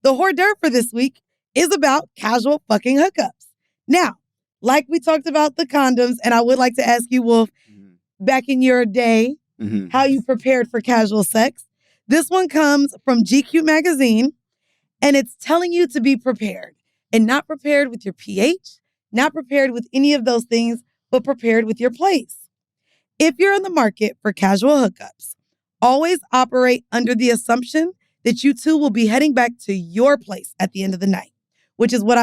the hors d'oeuvre for this week is about casual fucking hookups. Now, like we talked about the condoms, and I would like to ask you, Wolf, back in your day, how you prepared for casual sex. This one comes from GQ magazine, and it's telling you to be prepared. And not prepared with your pH, not prepared with any of those things, but prepared with your place. If you're in the market for casual hookups, always operate under the assumption that you two will be heading back to your place at the end of the night, which is what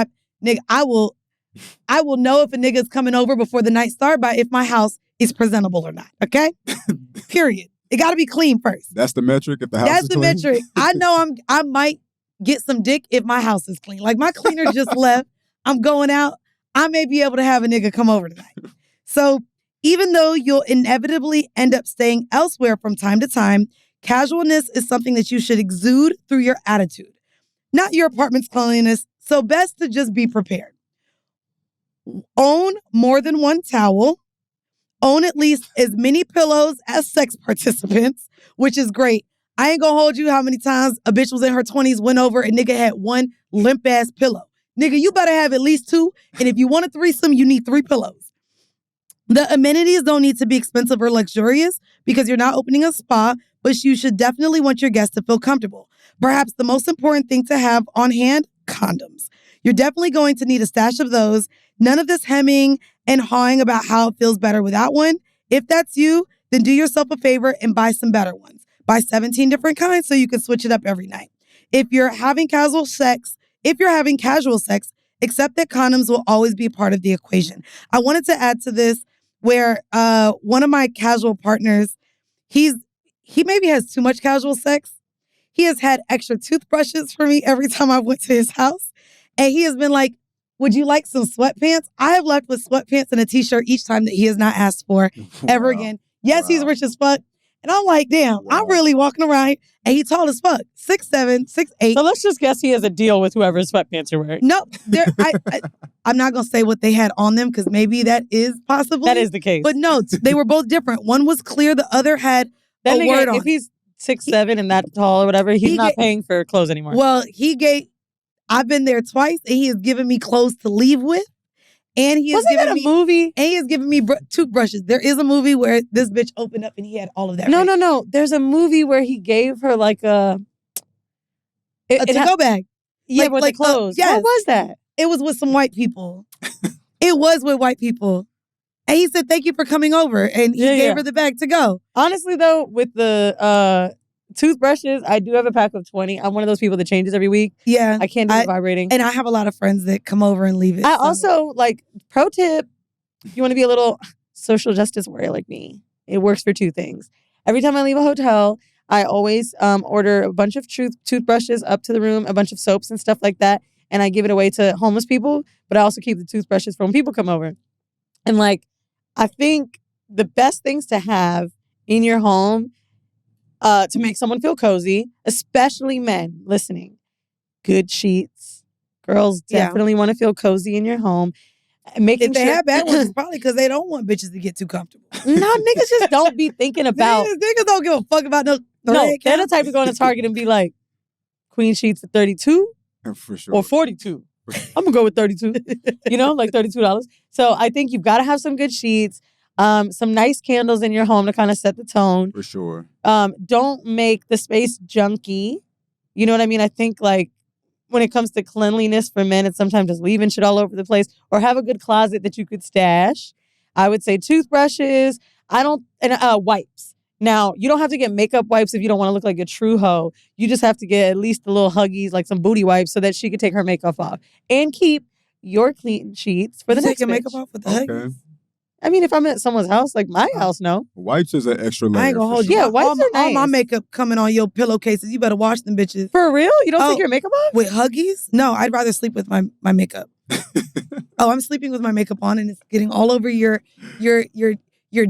I will know if a nigga's coming over before the night start by if my house is presentable or not, okay? Period. It got to be clean first. That's the metric if the house is clean? That's the metric. I know I might get some dick if my house is clean. Like my cleaner just left. I'm going out. I may be able to have a nigga come over tonight. So even though you'll inevitably end up staying elsewhere from time to time, casualness is something that you should exude through your attitude, not your apartment's cleanliness. So best to just be prepared. Own more than one towel. Own at least as many pillows as sex participants, which is great. I ain't gonna hold you how many times a bitch was in her 20s, went over, and nigga had one limp-ass pillow. Nigga, you better have at least two, and if you want a threesome, you need 3 pillows. The amenities don't need to be expensive or luxurious because you're not opening a spa, but you should definitely want your guests to feel comfortable. Perhaps the most important thing to have on hand, condoms. You're definitely going to need a stash of those. None of this hemming and hawing about how it feels better without one. If that's you, then do yourself a favor and buy some better ones. Buy 17 different kinds so you can switch it up every night. If you're having casual sex, accept that condoms will always be a part of the equation. I wanted to add to this where one of my casual partners, he maybe has too much casual sex. He has had extra toothbrushes for me every time I went to his house. And he has been like, would you like some sweatpants? I have left with sweatpants and a t-shirt each time that he has not asked for ever again. Yes, he's rich as fuck. And I'm like, damn, I'm really walking around. And he tall as fuck, 6'7", 6'8". So let's just guess he has a deal with whoever's sweatpants you're wearing. No, I'm not going to say what they had on them because maybe that is possible. That is the case. But no, they were both different. One was clear. The other had a word on it. If he's 6'7" and that tall or whatever, he's not paying for clothes anymore. Well, I've been there twice, and he has given me clothes to leave with. And he has given me a movie. And he has given me toothbrushes. There is a movie where this bitch opened up and he had all of that. No. There's a movie where he gave her like a to-go bag. Yeah, with the clothes. Yes. What was that? It was with some white people. It was with white people. And he said, thank you for coming over. And he gave her the bag to go. Honestly, though, with the toothbrushes, I do have a pack of 20. I'm one of those people that changes every week. Yeah. I can't do vibrating. And I have a lot of friends that come over and leave it. I also, pro tip, if you want to be a little social justice warrior like me, it works for 2 things. Every time I leave a hotel, I always order a bunch of toothbrushes up to the room, a bunch of soaps and stuff like that, and I give it away to homeless people, but I also keep the toothbrushes for when people come over. And, I think the best things to have in your home to make someone feel cozy, especially men listening. Good sheets. Girls definitely want to feel cozy in your home. If they have bad ones, it's probably because they don't want bitches to get too comfortable. No, niggas just don't be thinking about... Niggas don't give a fuck about no... No, they're the type to go to Target and be like, queen sheets for 32 for sure. Or 42. I'm going to go with 32. $32. So I think you've got to have some good sheets. Some nice candles in your home to kind of set the tone. For sure. Don't make the space junky. You know what I mean? I think when it comes to cleanliness for men, it's sometimes just leaving shit all over the place. Or have a good closet that you could stash. I would say toothbrushes. Wipes. Now, you don't have to get makeup wipes if you don't want to look like a true hoe. You just have to get at least the little huggies, like some booty wipes, so that she can take her makeup off. And keep your clean sheets for the next your makeup off with the huggies? I mean, if I'm at someone's house, like my house, no. Wipes is an extra layer. I ain't gonna hold you. Yeah, wipes are nice. All my makeup coming on your pillowcases. You better wash them bitches. For real? You don't take your makeup off? With huggies? No, I'd rather sleep with my makeup. I'm sleeping with my makeup on and it's getting all over your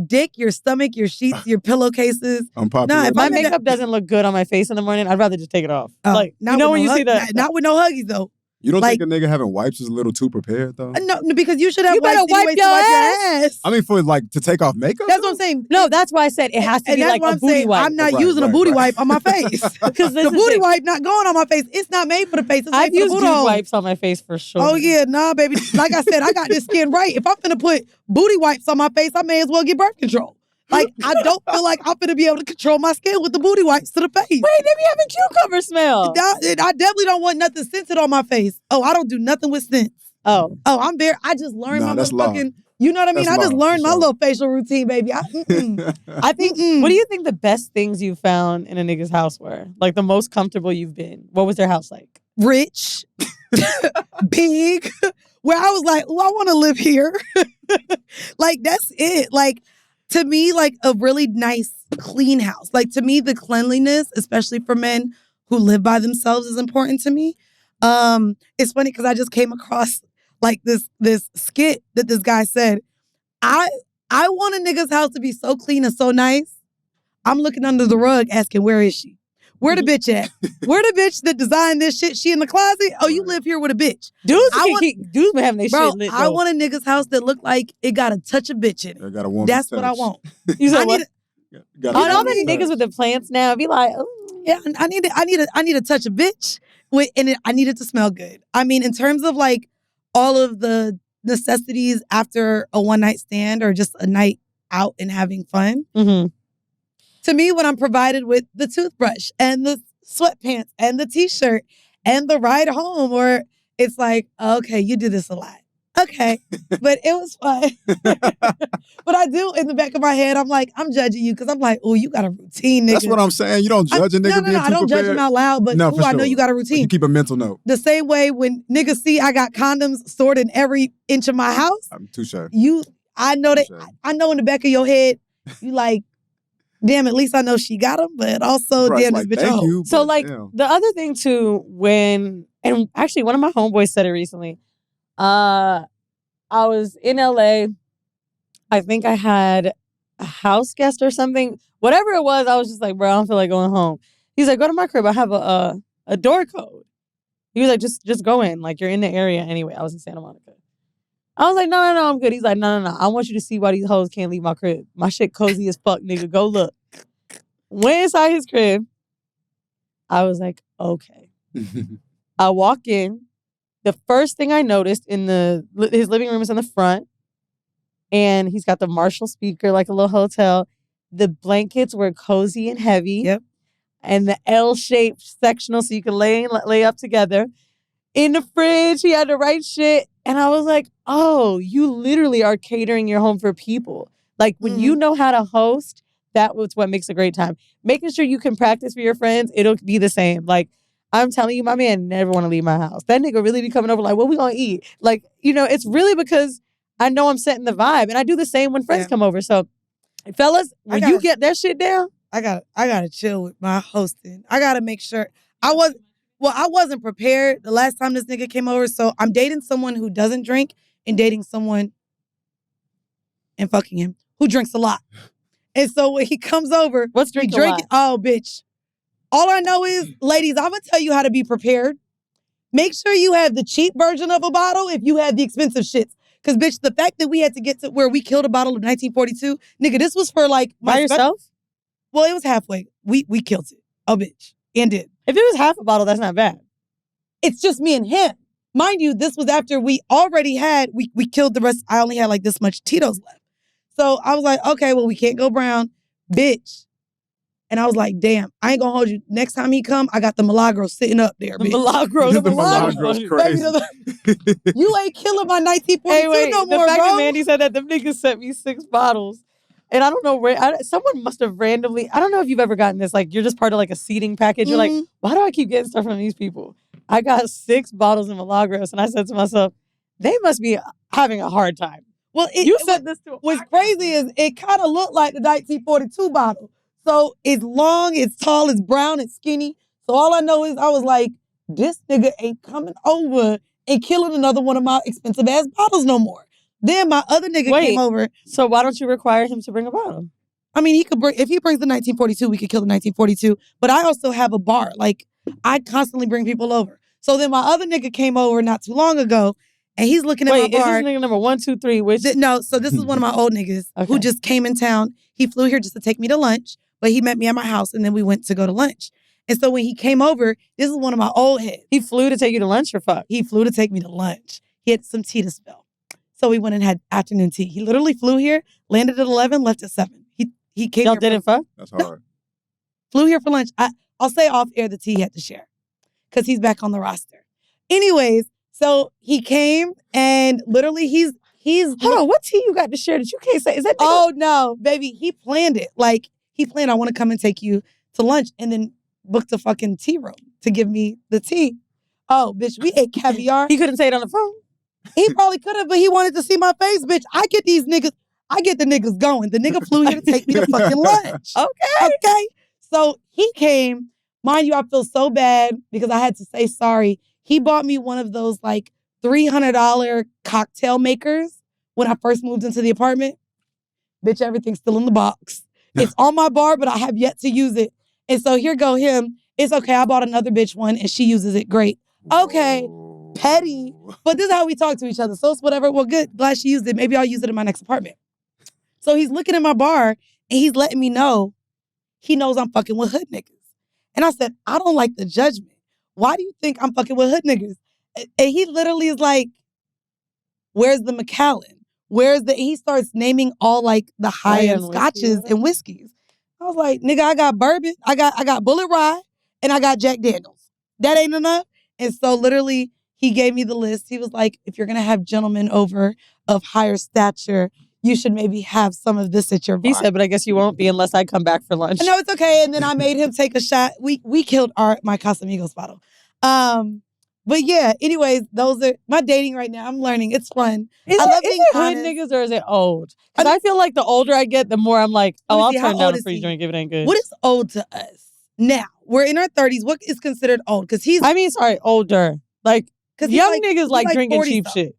dick, your stomach, your sheets, your pillowcases. Unpopular. If my makeup doesn't look good on my face in the morning, I'd rather just take it off. When you see that? Not with no huggies though. You don't Like- think a nigga having wipes is a little too prepared though? No, because you should have You better wipes anyway wipe to your wipe ass. your ass. I mean, for like to take off makeup. That's what I'm saying. No, that's why I said it has to And be that's like why a I'm booty saying wipe. I'm not Right, using a right, booty right. wipe on my face. Because The booty wipe not going on my face. It's not made for the face. It's I've made for used the dude booty hole. wipes on my face for sure. Oh yeah, nah, baby. Like I said, I got this skin right. If I'm finna put booty wipes on my face, I may as well get birth control. Like I don't feel like I'm finna be able to control my skin with the booty wipes to the face. Wait, they be having cucumber smell. I definitely don't want nothing scented on my face. Oh, I don't do nothing with scents. Oh. I just learned Nah, my that's law. motherfucking. You know what I mean? That's I just law, learned for my sure. little facial routine, baby. I think, what do you think the best things you found in a nigga's house were? Like the most comfortable you've been? What was their house like? Rich, big, where I was like, oh, I want to live here. Like, that's it. Like, to me, like a really nice, clean house. Like, to me, the cleanliness, especially for men who live by themselves, is important to me. It's funny because I just came across like this skit that this guy said, I want a nigga's house to be so clean and so nice. I'm looking under the rug asking, where is she? Where the bitch at? Where the bitch that designed this shit? She in the closet? Oh, you live here with a bitch. Dudes been having their Bro, shit lit. I though. want a nigga's house that look like it got a touch of bitch in it. I got a woman. That's what I want. You said I what? need Got On a all woman the niggas touch. with the plants now, be like, oh. Yeah, I need a touch of bitch I need it to smell good. I mean, in terms of like all of the necessities after a one night stand or just a night out and having fun. Mm-hmm. To me, when I'm provided with the toothbrush and the sweatpants and the t-shirt and the ride home, or it's like, okay, you do this a lot. Okay, but it was fun. But I do, in the back of my head, I'm like, I'm judging you because I'm like, oh, you got a routine, nigga. That's what I'm saying. You don't judge a nigga being too I don't judge prepared. him out loud, but No, ooh, for I know sure. you got a But routine. you keep a mental note. The same way when niggas see I got condoms stored in every inch of my house, I'm too sure. I know that, Touche. I know in the back of your head, you like, damn, at least I know she got them, but also, Right, damn, like, this bitch a thank hoe. you. So but like damn. the other thing too, and actually one of my homeboys said it recently. I was in LA. I think I had a house guest or something. Whatever it was, I was just like, bro, I don't feel like going home. He's like, go to my crib. I have a door code. He was like, just go in. Like, you're in the area anyway. I was in Santa Monica. I was like, no, I'm good. He's like, no. I want you to see why these hoes can't leave my crib. My shit cozy as fuck, nigga. Go look. Went inside his crib. I was like, okay. I walk in. The first thing I noticed in his living room is in the front. And he's got the Marshall speaker like a little hotel. The blankets were cozy and heavy. Yep. And the L-shaped sectional so you can lay up together. In the fridge, he had the right shit. And I was like, oh, you literally are catering your home for people. Like when you know how to host, that was what makes a great time. Making sure you can practice for your friends, it'll be the same. Like, I'm telling you, my man never want to leave my house. That nigga really be coming over like, what we gonna eat? Like, it's really because I know I'm setting the vibe. And I do the same when friends come over. So, fellas, when you get that shit down. I gotta chill with my hosting. I gotta make sure. I wasn't prepared the last time this nigga came over. So I'm dating someone who doesn't drink and dating someone and fucking him who drinks a lot. And so when he comes over, what's drinking a lot? Oh, bitch. All I know is, ladies, I'm gonna tell you how to be prepared. Make sure you have the cheap version of a bottle if you have the expensive shits. Because, bitch, the fact that we had to get to where we killed a bottle of 1942, nigga, this was for like by yourself? Well, it was halfway. We killed it. Oh, bitch. And did. If it was half a bottle, that's not bad. It's just me and him. Mind you, this was after we already had, we killed the rest. I only had like this much Tito's left. So I was like, okay, well, we can't go brown. Bitch. And I was like, damn, I ain't gonna hold you. Next time he come, I got the Milagro sitting up there, bitch. The Milagro's crazy. You ain't killing my 1942 hey, wait, no more, the fact bro. that Mandy said that, them niggas sent me 6 bottles. And I don't know where, someone must have randomly, I don't know if you've ever gotten this, like you're just part of like a seating package. You're like, why do I keep getting stuff from these people? I got 6 bottles of Milagros and I said to myself, they must be having a hard time. Well, you said this to what's crazy is it kind of looked like the 1942 bottle. So it's long, it's tall, it's brown, it's skinny. So all I know is I was like, this nigga ain't coming over and killing another one of my expensive ass bottles no more. Then my other nigga came over. So why don't you require him to bring a bottle? I mean, he could bring, if he brings the 1942, we could kill the 1942. But I also have a bar. Like, I constantly bring people over. So then my other nigga came over not too long ago, and he's looking at Wait, my is bar. this nigga number 1, 2, 3? Which? No, so this is one of my old niggas who just came in town. He flew here just to take me to lunch, but he met me at my house, and then we went to go to lunch. And so when he came over, this is one of my old heads. He flew to take you to lunch or fuck? He flew to take me to lunch. He had some tea to spill. So we went and had afternoon tea. He literally flew here, landed at 11, left at 7. He came Y'all here. didn't fuck? That's hard. Flew here for lunch. I'll say off air the tea he had to share because he's back on the roster. Anyways, so he came and literally he's Hold on, what tea you got to share that you can't say? Is that nigga? Oh no, baby, he planned it. Like he planned, I want to come and take you to lunch, and then booked a fucking tea room to give me the tea. Oh, bitch, we ate caviar. He couldn't say it on the phone? He probably could have, but he wanted to see my face, bitch. I get the niggas going. The nigga flew here to take me to fucking lunch. Okay. So he came. Mind you, I feel so bad because I had to say sorry. He bought me one of those like $300 cocktail makers when I first moved into the apartment. Bitch, everything's still in the box. It's on my bar, but I have yet to use it. And so here go him. It's okay. I bought another bitch one and she uses it. Great. Okay. Whoa. Petty. But this is how we talk to each other. So it's whatever. Well, good. Glad she used it. Maybe I'll use it in my next apartment. So he's looking at my bar and he's letting me know he knows I'm fucking with hood niggas. And I said, I don't like the judgment. Why do you think I'm fucking with hood niggas? And he literally is like, where's the Macallan? He starts naming all like the high-end scotches and whiskeys. I was like, nigga, I got bourbon, I got Bullet Rye, and I got Jack Daniels. That ain't enough? And so literally, he gave me the list. He was like, if you're gonna have gentlemen over of higher stature, you should maybe have some of this at your bar. He said, but I guess you won't be unless I come back for lunch. No, it's okay. And then I made him take a shot. We killed my Casamigos bottle. But yeah, anyways, those are my dating right now. I'm learning. It's fun. Is it hood niggas or is it old? Because I feel like the older I get, the more I'm like, oh, I'll turn down a free drink if it ain't good. What is old to us? Now, we're in our 30s. What is considered old? Because older. Like, young niggas like drinking cheap shit.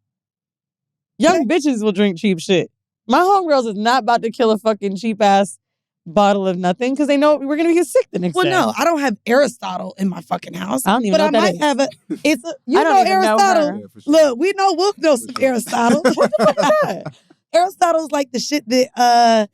Young bitches will drink cheap shit. My homegirls is not about to kill a fucking cheap ass bottle of nothing because they know we're gonna get sick the next day. Well, no, I don't have Aristotle in my fucking house. I don't even know what that is. But I might have I know don't even Aristotle. know Yeah, for sure. Look, we know Wolf knows some Aristotle. What the fuck is that? Aristotle's like the shit that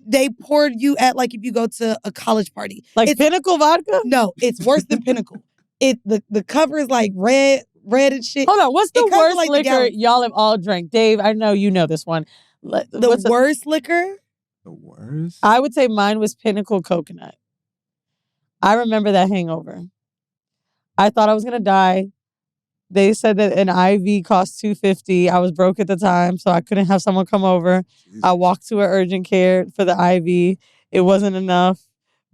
they poured you at, like if you go to a college party. Like it's Pinnacle vodka? No, it's worse than Pinnacle. The cover is like red and shit. Hold on, what's the worst like liquor y'all have all drank? Dave, I know you know this one. The worst liquor? The worst? I would say mine was Pinnacle Coconut. I remember that hangover. I thought I was going to die. They said that an IV cost $250. I was broke at the time, so I couldn't have someone come over. Jesus. I walked to an urgent care for the IV. It wasn't enough.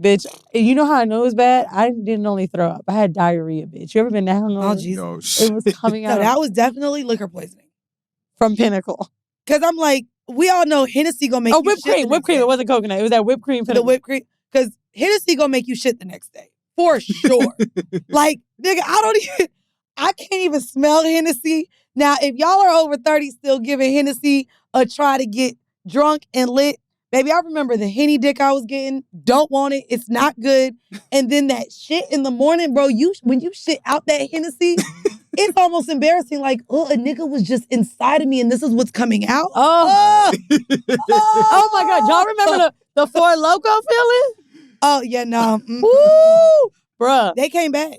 Bitch, you know how I know it was bad? I didn't only throw up. I had diarrhea, bitch. You ever been down? Oh, Jesus. No, It was coming No, out that was definitely liquor poisoning. from Pinnacle. Because I'm like, we all know Hennessy gonna make you whipped shit cream. Whipped cream. It wasn't coconut. It was that whipped cream. The whipped cream. Because Hennessy gonna make you shit the next day. For sure. Like, nigga, I can't even smell Hennessy. Now, if y'all are over 30 still giving Hennessy a try to get drunk and lit, baby, I remember the Henny dick I was getting. Don't want it. It's not good. And then that shit in the morning, bro, when you shit out that Hennessy, it's almost embarrassing. Like, oh, a nigga was just inside of me and this is what's coming out. Oh my God. Y'all remember the Four Loko feeling? Oh, yeah, no. Woo! Bruh. They came back.